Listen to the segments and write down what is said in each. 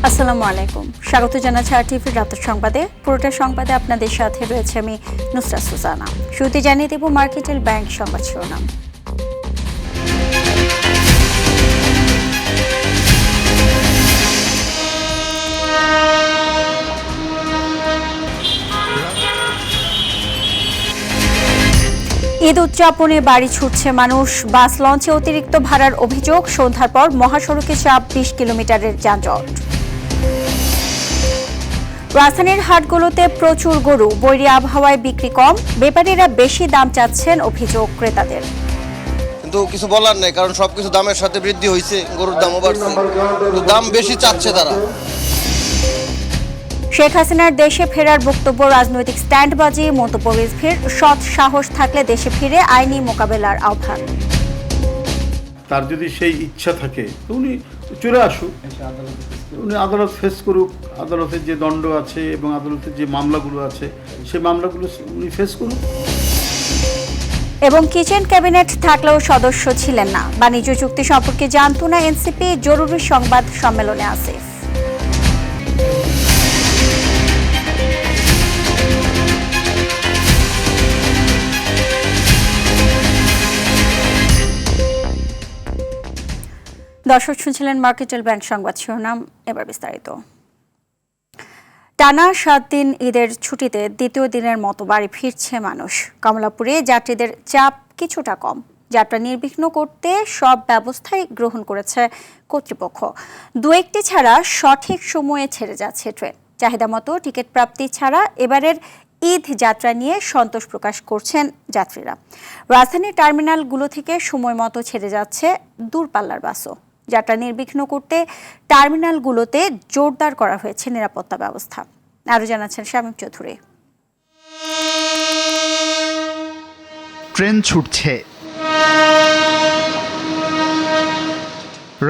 আসসালামু আলাইকুম, স্বাগত জানাচ্ছি আরটিভির রাতের সংবাদে। পুরোটা সংবাদে আপনাদের সাথে রয়েছে আমি নুসরাত সুজানা। শুরুতে জানিয়ে দেব মার্কেটেল ব্যাংক সংবাদ শিরোনাম। ঈদ উদযাপনে বাড়ি ছুটছে মানুষ, বাস লঞ্চে অতিরিক্ত ভাড়ার অভিযোগ, সন্ধ্যার পর মহাসড়কে চাপ 20 কিলোমিটারের যানজট। রাজধানীর হাটগুলোতে প্রচুর গরু, বৈরী আবহাওয়ায় বিক্রি কম, ব্যাপারীরা বেশি দাম চাচ্ছেন, অভিযোগ ক্রেতাদের। কিন্তু কিছু বলার নেই, কারণ সবকিছু দামের সাথে বৃদ্ধি হয়েছে, গরুর দামও বাড়ছে, দাম বেশি চাচ্ছে তারা। শেখ হাসিনার দেশে ফেরার বক্তব্য রাজনৈতিক স্ট্যান্ডবাজি, মন্তব্য রিজভির, সৎ সাহস থাকলে দেশে ফিরে আইনি মোকাবেলার আহ্বান। তার যদি সেই ইচ্ছা থাকে তো উনি চলে আসুক, উনি আদালত ফেস করুক, আদালতের যে দণ্ড আছে এবং আদালতের যে মামলাগুলো আছে সেই মামলাগুলো উনি ফেস করুক। এবং কিচেন ক্যাবিনেট থাকলেও সদস্য ছিলেন না, বাণিজ্য চুক্তি সম্পর্কে জানত না এনসিপি, জরুরি সংবাদ সম্মেলনে আসিফ। দর্শক শুনছিলেন মার্কেটেল ব্যাংক সংবাদ শিরোনাম, এবার বিস্তারিত। টানা 7 দিন ঈদের ছুটিতে দ্বিতীয় দিনের মতো বাড়ি ফিরছে মানুষ। কমলাপুরে যাত্রীদের চাপ কিছুটা কম, যাত্রা নির্বিঘ্ন করতে সব ব্যবস্থাই গ্রহণ করেছে কর্তৃপক্ষ। দু একটি ছাড়া সঠিক সময়ে ছেড়ে যাচ্ছে ট্রেন। চাহিদা মতো টিকিট প্রাপ্তি ছাড়া এবারের ঈদ যাত্রা নিয়ে সন্তোষ প্রকাশ করছেন যাত্রীরা। রাজধানীর টার্মিনালগুলো থেকে সময় মতো ছেড়ে যাচ্ছে দূরপাল্লার বাসও। যাত্রা নির্বিঘ্ন করতে টার্মিনালগুলোতে জোরদার করা হয়েছে নিরাপত্তা ব্যবস্থা। আরও জানাচ্ছেন শামীম চৌধুরী। ট্রেন ছুটছে।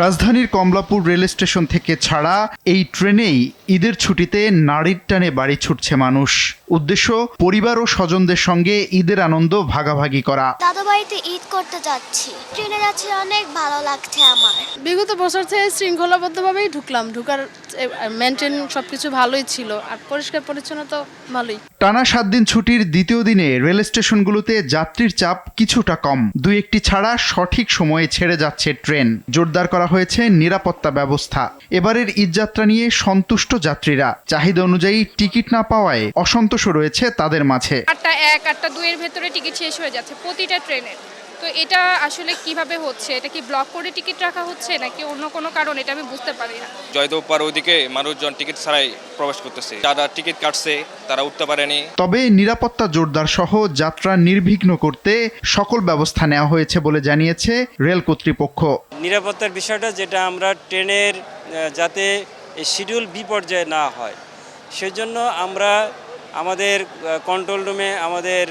রাজধানীর কমলাপুর রেল স্টেশন থেকে ছাড়া এই ট্রেনেই ঈদের ছুটিতে নাড়ির টানে বাড়ি ছুটছে মানুষ। উদ্দেশ্য পরিবার ও স্বজনদের সঙ্গে ঈদের আনন্দ ভাগাভাগি করা। দাদা বাড়িতে ঈদ করতে যাচ্ছি, ট্রেনে যাচ্ছি, অনেক ভালো লাগছে আমার। বিগত বছর থেকে শৃঙ্খলাবদ্ধভাবেই ঢুকার মেনটেন সবকিছু ভালোই ছিল, আর পরিষ্কার পরিচ্ছন্নতা ভালোই। টানা 7 দিন ছুটির দ্বিতীয় দিনে রেল স্টেশনগুলোতে যাত্রীর চাপ কিছুটা কম, দুই একটি ছাড়া সঠিক সময়ে ছেড়ে যাচ্ছে ট্রেন। জোরদার করা হয়েছে নিরাপত্তা ব্যবস্থা। এবারের ঈদযাত্রা নিয়ে সন্তুষ্ট যাত্রীরা। চাহিদা অনুযায়ী টিকিট না পাওয়ায় অসন্তোষও রয়েছে তাদের মাঝে। 8টা 1 8টা 2 এর ভেতরে টিকিট শেষ হয়ে যাচ্ছে প্রতিটা ট্রেনের। তো এটা আসলে কিভাবে হচ্ছে? এটা কি ব্লক করে টিকিট রাখা হচ্ছে নাকি অন্য কোনো কারণ? এটা আমি বুঝতে পারি না। জয়দেব পার ওইদিকে মানুষজন টিকিট ছাড়াই প্রবেশ করতেছে, যারা টিকিট কাটছে তারা উঠতে পারেনি। তবে নিরাপত্তা জোরদার সহ যাত্রা নির্বিঘ্ন করতে সকল ব্যবস্থা নেওয়া হয়েছে বলে জানিয়েছে রেল কর্তৃপক্ষ। নিরাপত্তার বিষয়টা যেটা আমরা ট্রেনের যাতে শিডিউল বিপর্যয় না হয় সেজন্য আমরা আমাদের কন্ট্রোল রুমে আমাদের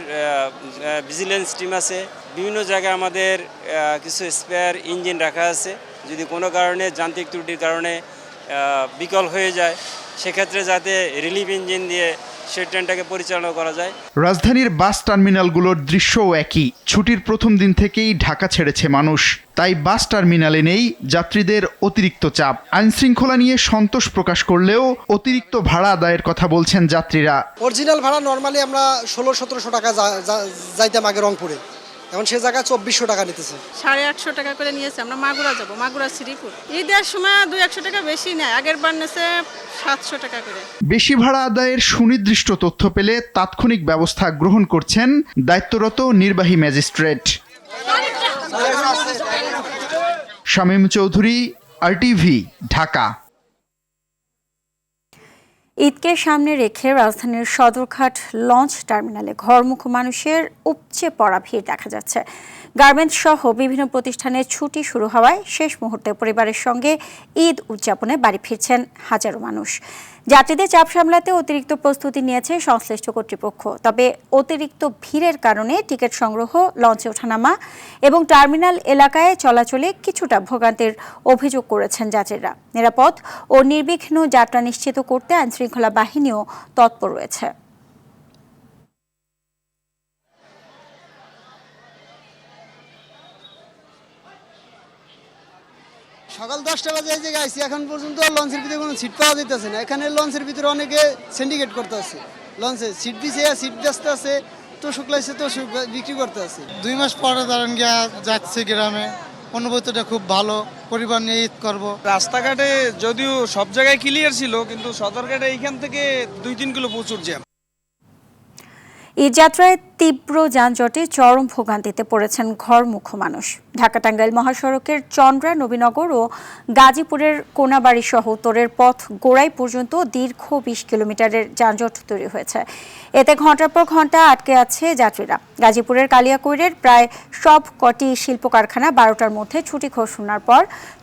ভিজিলেন্স টিম আছে, বিভিন্ন জায়গায় আমাদের কিছু স্পেয়ার ইঞ্জিন রাখা আছে। যদি কোনো কারণে যান্ত্রিক ত্রুটির কারণে বিকল হয়ে যায় সেক্ষেত্রে যাতে রিলিফ ইঞ্জিন দিয়ে সেই ট্রেনটাকে পরিচালনা করা যায়। রাজধানীর বাস টার্মিনালগুলোর দৃশ্যও একই। ছুটির প্রথম দিন থেকেই ঢাকা ছেড়েছে মানুষ, তাই বাস টার্মিনালে নেই যাত্রীদের অতিরিক্ত চাপ। আইনশৃঙ্খলা নিয়ে সন্তোষ প্রকাশ করলেও অতিরিক্ত ভাড়া আদায়ের কথা বলছেন যাত্রীরা। অরিজিনাল ভাড়া নর্মালি আমরা 1600-1700 টাকা যাইতাম আগে রংপুরে, এখন সে জায়গায় 2400 টাকা নিতেছে। 850 টাকা করে নিয়েছে। আমরা মাগুরা যাব, মাগুরা শ্রীপুর। ঈদের সময় 200 টাকা বেশি নেয়, আগের বার নিয়েছে 700 টাকা করে। বেশি ভাড়া আদায়ের সুনির্দিষ্ট তথ্য পেলে তাৎক্ষণিক ব্যবস্থা গ্রহণ করছেন দায়িত্বরত নির্বাহী ম্যাজিস্ট্রেট। শামীম চৌধুরী, আরটিভি, ঢাকা। ঈদকে সামনে রেখে রাজধানীর সদরঘাট লঞ্চ টার্মিনালে ঘরমুখো মানুষের উপচে পড়া ভিড় দেখা যাচ্ছে। গার্মেন্টস সহ বিভিন্ন প্রতিষ্ঠানে ছুটি শুরু হওয়ায় শেষ মুহূর্তে পরিবারের সঙ্গে ঈদ উদযাপনে বাড়ি ফিরছেন হাজারো মানুষ। যাত্রীদের চাপ সামলাতে অতিরিক্ত প্রস্তুতি নিয়েছে সংশ্লিষ্ট কর্তৃপক্ষ। তবে অতিরিক্ত ভিড়ের কারণে টিকিট সংগ্রহ, লঞ্চে ওঠানামা এবং টার্মিনাল এলাকায় চলাচলে কিছুটা ভোগান্তির অভিযোগ করেছেন যাত্রীরা। নিরাপদ ও নির্বিঘ্ন যাত্রা নিশ্চিত করতে আইনশৃঙ্খলা বাহিনীও তৎপর রয়েছে। সকাল 10টা বাজে এই জায়গায় আইছি, এখন পর্যন্ত লঞ্চের ভিতরে কোনো সিট পাওয়া যাইতেছে না। এখানে লঞ্চের ভিতরে অনেকে সিন্ডিকেট করতে আছে, লঞ্চে সিট দিছে, সিট ব্যস্ত আছে, তো শুকলাইছে তো বিক্রি করতে আছে। 2 মাস পরে ধরেন গিয়া যাচ্ছে গ্রামে, অনুভূতিটা খুব ভালো, পরিবার নিয়ে ঈদ করবো। রাস্তাঘাটে যদিও সব জায়গায় ক্লিয়ার ছিল, কিন্তু সদরঘাটে এইখান থেকে 2-3 কিলো প্রচুর জ্যাম। ঈদযাত্রায় তীব্র যানজটে চরম ভোগান্তিতে পড়েছেন ঘরমুখ মানুষ। ঢাকা টাঙ্গাইল মহাসড়কের চন্দ্রা নবীনগর ও গাজীপুরের কোনাবাড়ি সহ উত্তরের পথ গোড়াই পর্যন্ত দীর্ঘ 20 কিলোমিটারের যানজট তৈরি হয়েছে। এতে ঘন্টার পর ঘন্টা আটকে আছে যাত্রীরা। গাজীপুরের কালিয়াকৈরের প্রায় সব কটি শিল্প কারখানা 12টার মধ্যে ছুটি ঘোষণার পর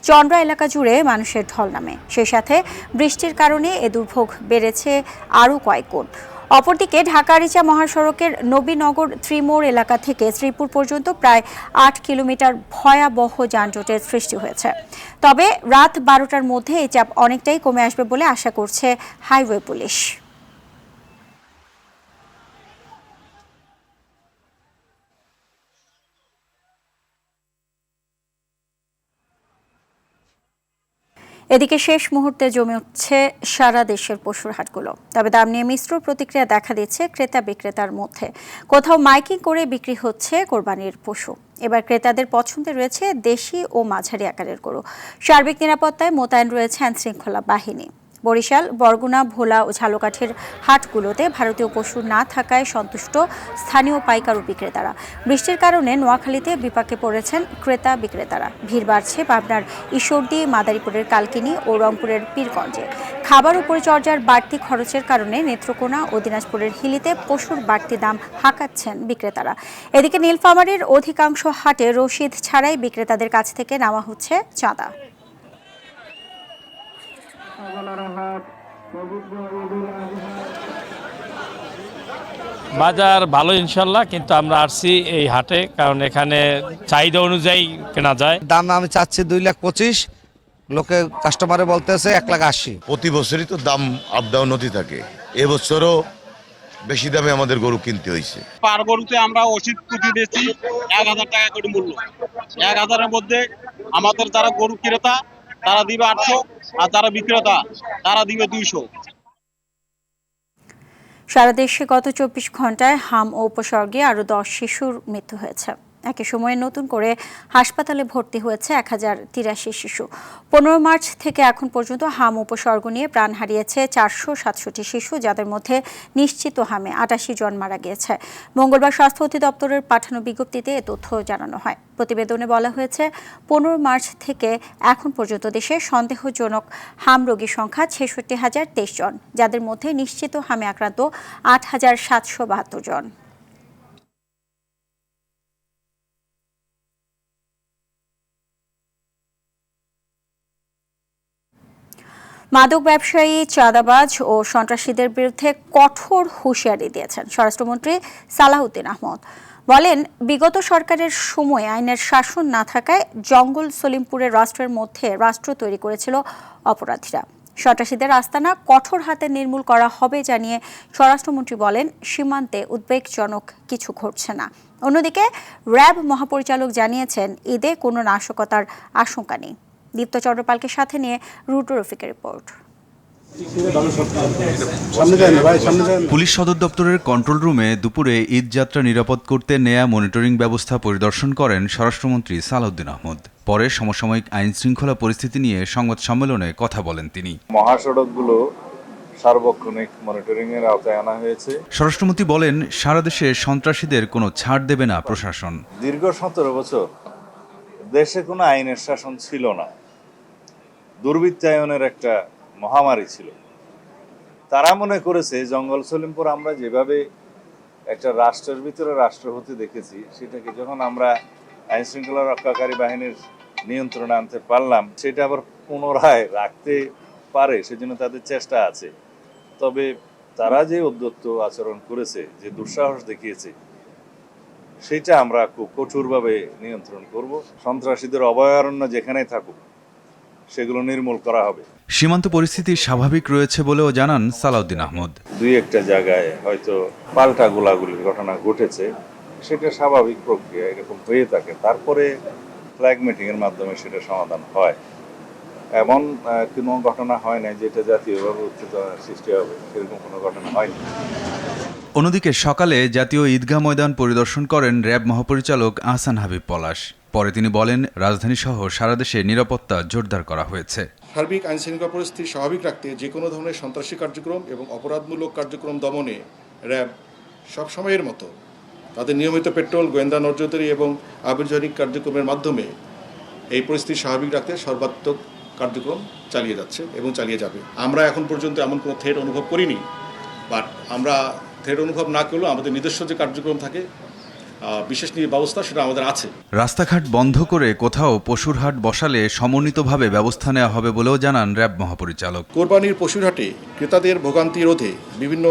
চন্দ্রা এলাকা জুড়ে মানুষের ঢল নামে। সেই সাথে বৃষ্টির কারণে এ দুর্ভোগ বেড়েছে আরও কয়েক গুণ। অপরদিকে ঢাকা আরিচা মহাসড়কের নবীনগর ত্রিমোড় এলাকা থেকে শ্রীপুর পর্যন্ত প্রায় 8 কিলোমিটার ভয়াবহ যানজটের সৃষ্টি হয়েছে। তবে রাত 12টার মধ্যে এই চাপ অনেকটাই কমে আসবে বলে আশা করছে হাইওয়ে পুলিশ। এদিকে শেষ মুহূর্তে জমে উঠছে সারা দেশের পশুর হাটগুলো। তবে দাম নিয়ে মিশ্র প্রতিক্রিয়া দেখা দিচ্ছে ক্রেতা বিক্রেতার মধ্যে। কোথাও মাইকিং করে বিক্রি হচ্ছে কোরবানির পশু। এবার ক্রেতাদের পছন্দে রয়েছে দেশি ও মাঝারি আকারের গরু। সার্বিক নিরাপত্তায় মোতায়েন রয়েছে আইনশৃঙ্খলা বাহিনী। বরিশাল, বরগুনা, ভোলা ও ঝালকাঠির হাটগুলোতে ভারতীয় পশু না থাকায় সন্তুষ্ট স্থানীয় পাইকার ও বিক্রেতারা। বৃষ্টির কারণে নোয়াখালীতে বিপাকে পড়েছেন ক্রেতা বিক্রেতারা। ভিড় বাড়ছে পাবনার ঈশ্বরদী, মাদারীপুরের কালকিনি ও রংপুরের পীরগঞ্জে। খাবার ও পরিচর্যার বাড়তি খরচের কারণে নেত্রকোনা ও দিনাজপুরের হিলিতে পশুর বাড়তি দাম হাঁকাচ্ছেন বিক্রেতারা। এদিকে নীলফামারীর অধিকাংশ হাটে রসিদ ছাড়াই বিক্রেতাদের কাছ থেকে নেওয়া হচ্ছে চাঁদা। বাজার ভালো ইনশাল্লাহ, কিন্তু আমরা আসছি এই হাটে কারণ এখানে চাহিদা অনুযায়ী কেনা যায়। দাম আমি চাচ্ছি 2,25,000, লোকে কাস্টমারে বলতেছে 1,80,000। প্রতি বছরই তো দাম আপ ডাউন হতে থাকে, এবছরও বেশি দামে আমাদের গরু কিনতে হয়েছে। পার গরুতে আমরা ওষুধ পুঁজি দিয়েছি 1,000 টাকা করে মূল্য। 1,000-এর মধ্যে আমাদের যারা গরু ক্রেতা তারা দিবে 800, আর যারা বিক্রেতা তারা দিবে 200। সারা দেশে গত 24 ঘন্টায় হাম ও উপসর্গে আরও 10 শিশুর মৃত্যু হয়েছে। একই সময়ে নতুন করে হাসপাতালে ভর্তি হয়েছে 1083 শিশু। 15 মার্চ থেকে এখন পর্যন্ত হাম উপসর্গ নিয়ে প্রাণ হারিয়েছে 467 শিশু, যাদের মধ্যে নিশ্চিত হামে 88 জন মারা গিয়েছে। মঙ্গলবার স্বাস্থ্য অধিদপ্তরের পাঠানো বিজ্ঞপ্তিতে এ তথ্য জানানো হয়। প্রতিবেদনে বলা হয়েছে 15 মার্চ থেকে এখন পর্যন্ত দেশে সন্দেহজনক হাম রোগীর সংখ্যা 66,023 জন, যাদের মধ্যে নিশ্চিত হামে আক্রান্ত 8,772 জন। মাদক ব্যবসায়ী, চাঁদাবাজ ও সন্ত্রাসীদের বিরুদ্ধে কঠোর হুঁশিয়ারি দিয়েছেন স্বরাষ্ট্রমন্ত্রী সালাউদ্দিন আহমদ। বলেন, বিগত সরকারের সময় আইনের শাসন না থাকায় জঙ্গল সলিমপুরের রাষ্ট্রের মধ্যে রাষ্ট্র তৈরি করেছিল অপরাধীরা। সন্ত্রাসীদের আস্তানা কঠোর হাতে নির্মূল করা হবে জানিয়ে স্বরাষ্ট্রমন্ত্রী বলেন, সীমান্তে উদ্বেগজনক কিছু ঘটছে না। অন্যদিকে র্যাব মহাপরিচালক জানিয়েছেন, ঈদে কোনো নাশকতার আশঙ্কা নেই। দীপ্ত চন্দ্রপালকে সাথে নিয়ে রুটু রফিকের রিপোর্ট। পুলিশ সদর দপ্তরের কন্ট্রোল রুমে দুপুরে ঈদযাত্রা নিরাপদ করতে নেয়া মনিটরিং ব্যবস্থা পরিদর্শন করেন স্বরাষ্ট্রমন্ত্রী সালাউদ্দিন আহমদ। পরে সমসাময়িক আইন শৃঙ্খলা পরিস্থিতি নিয়ে সংবাদ সম্মেলনে কথা বলেন তিনি। মহাসড়কগুলো সার্বক্ষণিক মনিটরিং এর আওতায় আনা হয়েছে। স্বরাষ্ট্রমন্ত্রী বলেন, সারা দেশে সন্ত্রাসীদের কোনো ছাড় দেবে না প্রশাসন। দীর্ঘ 17 বছর দেশে কোনো আইনের শাসন ছিল না, দুর্বৃত্তায়নের একটা মহামারী ছিল। তারা মনে করেছে জঙ্গল সলিমপুর আমরা যেভাবে একটা রাষ্ট্রের ভিতরে রাষ্ট্র হতে দেখেছি, সেটাকে যখন আমরা আইন শৃঙ্খলা রক্ষাকারী বাহিনীর নিয়ন্ত্রণে আনতে পারলাম, সেটা আবার পুনরায় রাখতে পারে, সেজন্য তাদের চেষ্টা আছে। তবে তারা যে উদ্যত আচরণ করেছে, যে দুঃসাহস দেখিয়েছে, সেটা আমরা খুব কঠোরভাবে নিয়ন্ত্রণ করব। সন্ত্রাসীদের অভয়ারণ্য যেখানেই থাকুক, সেগুলো নির্মূল করা হবে। সীমান্ত পরিস্থিতি স্বাভাবিক রয়েছে বলেও জানান সালাউদ্দিন আহমদ। 2-একটা জায়গায় হয়তো পাল্টা গোলাগুলির ঘটনা ঘটেছে, সেটা স্বাভাবিক প্রক্রিয়া, এরকম হয়ে থাকে। তারপরে ফ্ল্যাগ মিটিং এর মাধ্যমে সেটা সমাধান হয়। এমন কোনো ঘটনা হয় না যেটা জাতীয়ভাবে উত্তেজনার সৃষ্টি হবে, সেরকম কোনো ঘটনা হয়নি। অন্যদিকে সকালে জাতীয় ঈদগাহ ময়দান পরিদর্শন করেন র্যাব মহাপরিচালক আহসান হাবিব পলাশ। পরে তিনি বলেন, রাজধানীসহ সারা দেশে নিরাপত্তা জোরদার করা হয়েছে। সার্বিক আইনশৃঙ্খলা পরিস্থিতি স্বাভাবিক রাখতে যে কোনো ধরনের সন্ত্রাসী কার্যক্রম এবং অপরাধমূলক কার্যক্রম দমনে র্যাব সবসময়ের মতো তাদের নিয়মিত পেট্রোল, গোয়েন্দা নজরদারি এবং আভিযানিক কার্যক্রমের মাধ্যমে এই পরিস্থিতি স্বাভাবিক রাখতে সর্বাত্মক কার্যক্রম চালিয়ে যাচ্ছে এবং চালিয়ে যাবে। আমরা এখন পর্যন্ত এমন কোনো থ্রেট অনুভব করিনি, বাট আমরা থ্রেট অনুভব না করলেও আমাদের নিজস্ব যে কার্যক্রম থাকে, বিশেষ ব্যবস্থা, সেটা আমাদের আছে। রাস্তাঘাট বন্ধ করে কোথাও পশুর হাট বসালে সমন্বিতভাবে ব্যবস্থা নেওয়া হবে বলেও জানান র্যাব মহাপরিচালক। কোরবানির পশুর হাটে ক্রেতাদের ভোগান্তি রোধে বিভিন্ন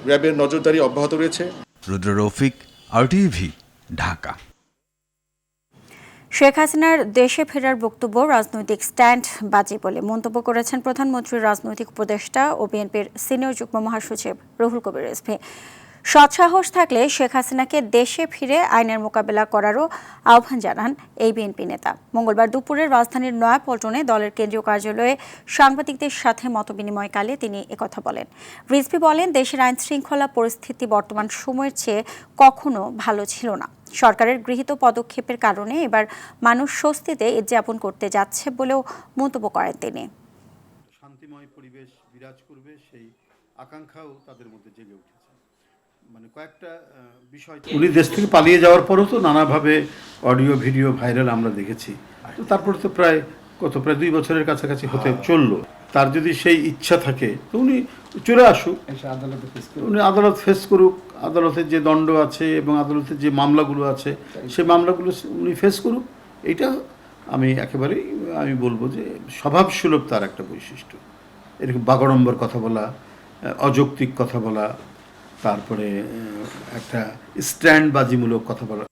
র্যাবের নজরদারি অব্যাহত রয়েছে। রুদ্র রফিক, RTV, ঢাকা। শেখ হাসিনার দেশে ফেরার বক্তব্য রাজনৈতিক স্ট্যান্ড বাজি বলে মন্তব্য করেছেন প্রধানমন্ত্রীর রাজনৈতিক উপদেষ্টা ও বিএনপির সিনিয়র যুগ্ম মহাসচিব রুহুল কবির রিজভী। সৎসাহস থাকলে শেখ হাসিনাকে দেশে ফিরে আইনের মোকাবেলা করারও আহ্বান জানান এই বিএনপি নেতা। মঙ্গলবার দুপুরে রাজধানীর নয়াপল্টনে দলের কেন্দ্রীয় কার্যালয়ে সাংবাদিকদের সাথে মতবিনিময়কালে তিনি একথা বলেন। রিজভী বলেন, দেশের আইন শৃঙ্খলা পরিস্থিতি বর্তমান সময়ের চেয়ে কখনো ভালো ছিল না। সরকারের গৃহীত পদক্ষেপের কারণে এবার মানুষ স্বস্তিতে ঈদ যাপন করতে যাচ্ছে বলেও মন্তব্য করেন তিনি। শান্তিময় পরিবেশ বিরাজ করবে সেই আকাঙ্ক্ষাও তাদের মধ্যে জেগে উঠেছে। মানে কয়েকটা বিষয়, উনি দেশ থেকে পালিয়ে যাওয়ার পরও তো নানাভাবে অডিও ভিডিও ভাইরাল আমরা দেখেছি। তো তারপর তো প্রায় 2 বছরের কাছাকাছি হতে চললো। তার যদি সেই ইচ্ছা থাকে তো উনি চলে আসুক, উনি আদালত ফেস করুক। আদালতের যে দণ্ড আছে এবং আদালতের যে মামলাগুলো আছে সেই মামলাগুলো উনি ফেস করুক। এটা আমি বলবো যে স্বভাবসুলভ তার একটা বৈশিষ্ট্য। এরকম বাগাড়ম্বর কথা বলা, অযৌক্তিক কথা বলা, তারপরে একটা স্ট্যান্ডবাজিমূলক কথা বলা।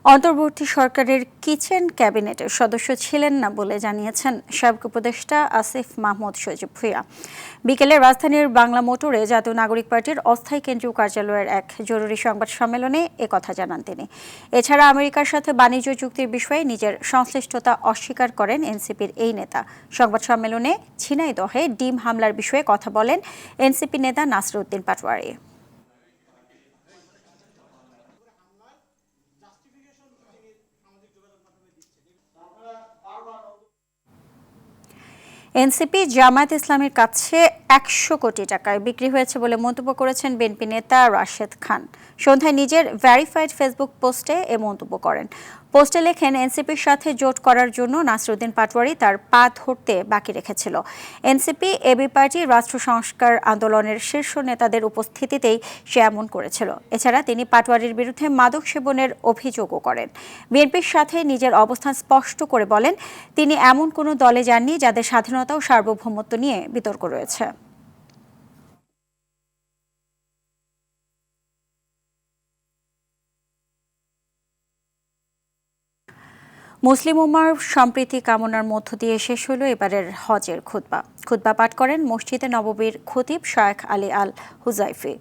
অন্তর্বর্তী সরকারের কিচেন ক্যাবিনেটের সদস্য ছিলেন না বলে জানিয়েছেন সাবেক উপদেষ্টা আসিফ মাহমুদ সজীব ভুঁইয়া। বিকেলে রাজধানীর বাংলা মোটরে জাতীয় নাগরিক পার্টির অস্থায়ী কেন্দ্রীয় কার্যালয়ের এক জরুরি সংবাদ সম্মেলনে একথা জানান তিনি। এছাড়া আমেরিকার সাথে বাণিজ্য চুক্তির বিষয়ে নিজের সংশ্লিষ্টতা অস্বীকার করেন এনসিপির এই নেতা। সংবাদ সম্মেলনে ঝিনাইদহে ডিম হামলার বিষয়ে কথা বলেন এনসিপি নেতা নাসিরউদ্দিন পাটোয়ারি। এনসিপি জামায়াত ইসলামের কাছে 100 কোটি টাকায় বিক্রি হয়েছে বলে মন্তব্য করেছেন বিএনপি নেতা রাশেদ খান। সন্ধ্যায় নিজের ভেরিফাইড ফেসবুক পোস্টে এ মন্তব্য করেন। পোস্টে লেখেন, এনসিপির সাথে জোট করার জন্য নাসিরউদ্দিন পাটোয়ারি তার পা ধরতে বাকি রেখেছিল। এনসিপি এবি পার্টি রাষ্ট্র সংস্কার আন্দোলনের শীর্ষ নেতাদের উপস্থিতিতেই সে এমন করেছিল। এছাড়া তিনি পাটোয়ারির বিরুদ্ধে মাদক সেবনের অভিযোগও করেন। বিএনপির সাথে নিজের অবস্থান স্পষ্ট করে বলেন, তিনি এমন কোনো দলে যাননি যাদের স্বাধীনতা ও সার্বভৌমত্ব নিয়ে বিতর্ক রয়েছে। মুসলিম উম্মার সম্প্রীতি কামনার মধ্য দিয়ে শেষ হলো এবারের হজের খুতবা পাঠ করেন মসজিদে নববীর খতিব শায়েখ আলী আল হুজাইফি।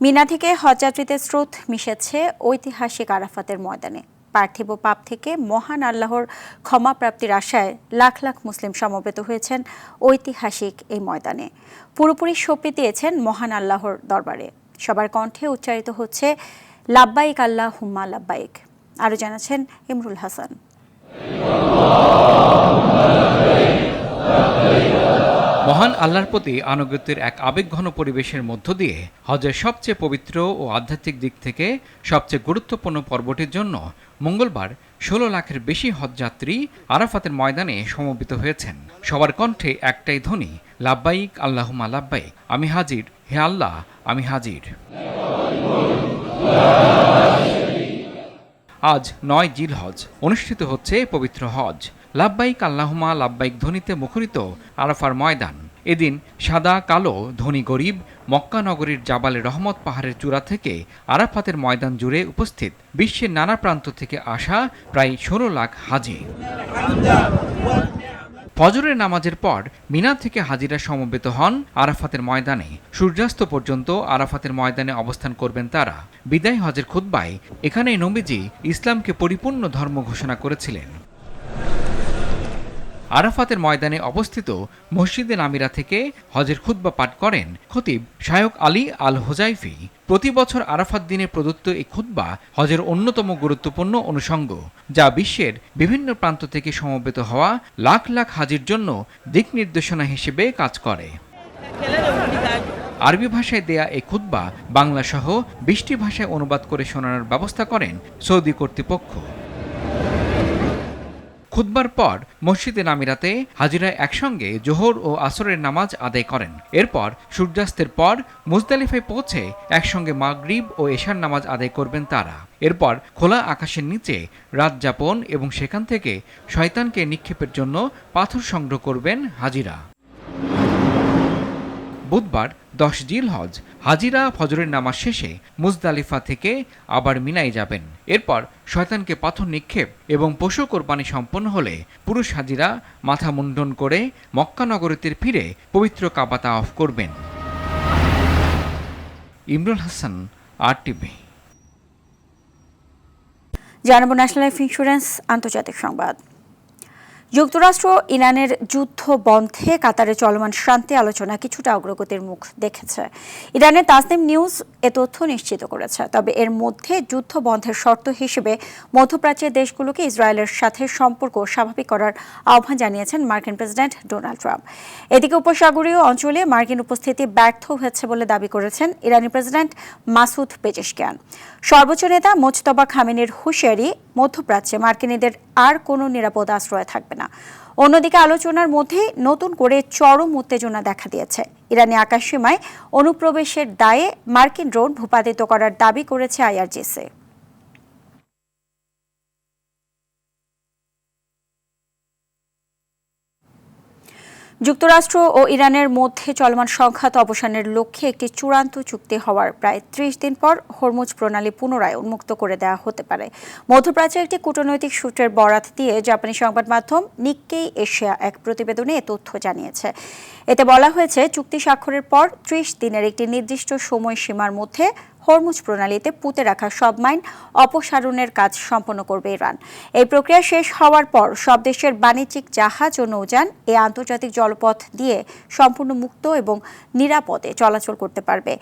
মিনা থেকে হজযাত্রীদের স্রোত মিশেছে ঐতিহাসিক আরাফাতের ময়দানে। পার্থিব পাপ থেকে মহান আল্লাহর ক্ষমা প্রাপ্তির আশায় লাখ লাখ মুসলিম সমবেত হয়েছেন ঐতিহাসিক এই ময়দানে। পুরোপুরি সঁপে দিয়েছেন মহান আল্লাহর দরবারে। সবার কণ্ঠে উচ্চারিত হচ্ছে লাব্বাইক আল্লাহুম্মা লাব্বাইক। আরও জানাচ্ছেন ইমরুল হাসান। মহান আল্লাহর প্রতি আনুগত্যের এক আবেগঘন পরিবেশের মধ্য দিয়ে হজের সবচেয়ে পবিত্র ও আধ্যাত্মিক দিক থেকে সবচেয়ে গুরুত্বপূর্ণ পর্বটির জন্য মঙ্গলবার 16 লাখের বেশি হজযাত্রী আরাফাতের ময়দানে সমবেত হয়েছেন। সবার কণ্ঠে একটাই ধ্বনি, লাব্বাইক আল্লাহুম্মা লাব্বাইক, আমি হাজির, হে আল্লাহ আমি হাজির। আজ 9 জিলহজ অনুষ্ঠিত হচ্ছে পবিত্র হজ। লাব্বাইক আল্লাহুম্মা লাব্বাইক ধ্বনিতে মুখরিত আরাফার ময়দান। এদিন সাদা কালো ধনী গরিব মক্কা নগরীর জাবালে রহমত পাহাড়ের চূড়া থেকে আরাফাতের ময়দান জুড়ে উপস্থিত বিশ্বের নানা প্রান্ত থেকে আসা প্রায় 16 লাখ হাজি। ফজরের নামাজের পর মিনা থেকে হাজিরা সমবেত হন আরাফাতের ময়দানে। সূর্যাস্ত পর্যন্ত আরাফাতের ময়দানে অবস্থান করবেন তারা। বিদায় হজের খুতবায় এখানেই নবীজি ইসলামকে পরিপূর্ণ ধর্ম ঘোষণা করেছিলেন। আরাফাতের ময়দানে অবস্থিত মসজিদে নামিরা থেকে হজের খুতবা পাঠ করেন খতিব শায়খ আলী আল হোজাইফি। প্রতি বছর আরাফাত দিনে প্রদত্ত এই খুতবা হজের অন্যতম গুরুত্বপূর্ণ অনুষঙ্গ, যা বিশ্বের বিভিন্ন প্রান্ত থেকে সমবেত হওয়া লাখ লাখ হাজির জন্য দিক নির্দেশনা হিসেবে কাজ করে। আরবি ভাষায় দেয়া এই খুতবা বাংলা সহ 20টি ভাষায় অনুবাদ করে শোনানোর ব্যবস্থা করেন সৌদি কর্তৃপক্ষ। খুতবার পর মসজিদে নামিরাতে হাজিরা একসঙ্গে জোহর ও আসরের নামাজ আদায় করেন। এরপর সূর্যাস্তের পর মুজদালিফায় পৌঁছে একসঙ্গে মাগরিব ও এশার নামাজ আদায় করবেন তারা। এরপর খোলা আকাশের নিচে রাত যাপন এবং সেখান থেকে শয়তানকে নিক্ষেপের জন্য পাথর সংগ্রহ করবেন হাজিরা। বুধবার 10 জিলহজ হাজিরা ফজরের নামাজ শেষে মুজদালিফা থেকে আবার মিনায় যাবেন। এরপর শয়তানকে পাথর নিক্ষেপ এবং পশু কোরবানি সম্পন্ন হলে পুরুষ হাজিরা মাথা মুন্ডন করে মক্কা নগরীতে ফিরে পবিত্র কাবা তাওয়াফ করবেন। ইমরুল হাসান, RTV। জানাবো ন্যাশনাল লাইফ ইন্স্যুরেন্স আন্তর্জাতিক সংবাদ। যুক্তরাষ্ট্র ইরানের যুদ্ধ বন্ধে কাতারে চলমান শান্তি আলোচনা কিছুটা অগ্রগতির মুখ দেখেছে। ইরানের তাসনিম নিউজ এ তথ্য নিশ্চিত করেছে। তবে এর মধ্যে যুদ্ধ বন্ধের শর্ত হিসেবে মধ্যপ্রাচ্যের দেশগুলোকে ইসরায়েলের সাথে সম্পর্ক স্বাভাবিক করার আহ্বান জানিয়েছেন মার্কিন প্রেসিডেন্ট ডোনাল্ড ট্রাম্প। এদিকে উপসাগরীয় অঞ্চলে মার্কিন উপস্থিতি ব্যর্থ হয়েছে বলে দাবি করেছেন ইরানি প্রেসিডেন্ট মাসুদ পেজেশকিয়ান। সর্বোচ্চ নেতা মোজতবা খামেনির হুঁশিয়ারি, মধ্যপ্রাচ্যে মার্কিনীদের আর কোনো নিরাপদ আশ্রয় থাকবে না। অন্যদিকে আলোচনার মধ্যে নতুন করে চরম উত্তেজনা দেখা দিয়েছে। ইরানি আকাশসীমায় অনুপ্রবেশের দায়ে মার্কিন ড্রোন ভূপাতিত করার দাবি করেছে IRGC। যুক্তরাষ্ট্র ও ইরানের মধ্যে চলমান সংঘাত অবসানের লক্ষ্যে একটি চূড়ান্ত চুক্তি হওয়ার প্রায় 30 দিন পর হরমুজ প্রণালী পুনরায় উন্মুক্ত করে দেওয়া হতে পারে। মধ্যপ্রাচ্যের একটি কূটনৈতিক সূত্রের বরাত দিয়ে জাপানি সংবাদ মাধ্যম নিক্কেই এশিয়া এক প্রতিবেদনে এ তথ্য জানিয়েছে। এতে বলা হয়েছে, চুক্তি স্বাক্ষরের পর 30 দিনের একটি নির্দিষ্ট সময়সীমার মধ্যে হরমুজ প্রণালীতে পুঁতে রাখা সব মাইন অপসারণের কাজ সম্পন্ন করবে ইরান। এই প্রক্রিয়া শেষ হওয়ার পর সব দেশের বাণিজ্যিক জাহাজ ও নৌযান এই আন্তর্জাতিক জলপথ দিয়ে সম্পূর্ণ মুক্ত এবং নিরাপদে চলাচল করতে পারবে।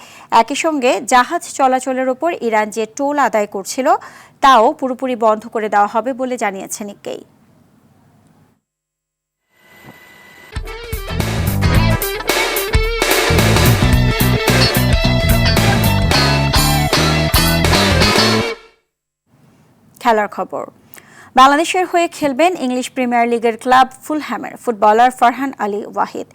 একই সঙ্গে জাহাজ চলাচলের ওপর ইরান যে টোল আদায় করছিল তাও পুরোপুরি বন্ধ করে দেওয়া হবে বলে জানিয়েছে নিক্কেই। খেলার খবর। বাংলাদেশের হয়ে খেলবেন ইংলিশ প্রিমিয়ার লিগের ক্লাব ফুলহ্যামের ফুটবলার ফারহান আলী ওয়াহিদ।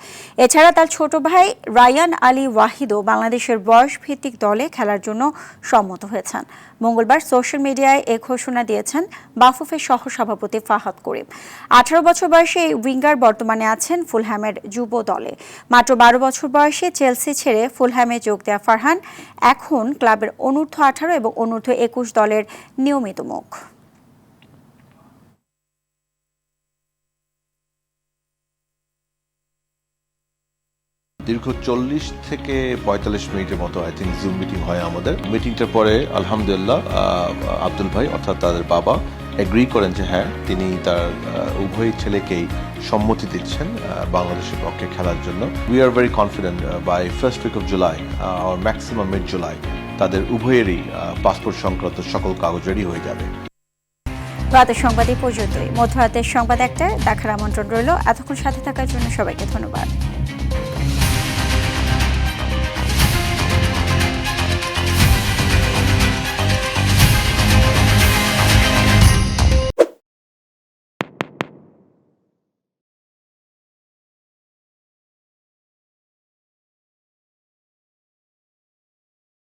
এছাড়া তার ছোট ভাই রায়ান আলী ওয়াহিদও বাংলাদেশের বয়সভিত্তিক দলে খেলার জন্য সম্মত হয়েছেন। মঙ্গলবার সোশ্যাল মিডিয়ায় এ ঘোষণা দিয়েছেন বাফুফের সহসভাপতি ফাহাদ করিম। 18 বছর বয়সে এই উইঙ্গার বর্তমানে আছেন ফুলহ্যামের যুব দলে। মাত্র 12 বছর বয়সে চেলসি ছেড়ে ফুলহ্যামে যোগ দেওয়া ফারহান এখন ক্লাবের অনূর্ধ্ব 18 এবং অনূর্ধ্ব 21 দলের নিয়মিত মুখ। দীর্ঘ 40 থেকে 45 মিনিটের মতো আই থিঙ্ক জুম মিটিং হয় আমাদের। মিটিংটার পরে আলহামদুলিল্লাহ আব্দুল ভাই অর্থাৎ তাদের বাবা এগ্রি করেন যে হ্যাঁ তিনি তার উভয় ছেলেকেই সম্মতি দিচ্ছেন বাংলাদেশের পক্ষে খেলার জন্য। We are very confident by first week of July আর ম্যাক্সিমাম মিড জুলাই তাদের উভয়েরই পাসপোর্ট সংক্রান্ত সকল কাগজ রেডি হয়ে যাবে। রাতের সংবাদ এই পর্যন্তই। মধ্যরাতের সংবাদ 1টায় দেখার আমন্ত্রণ রইল। এতক্ষণ সাথে থাকার জন্য সবাইকে ধন্যবাদ।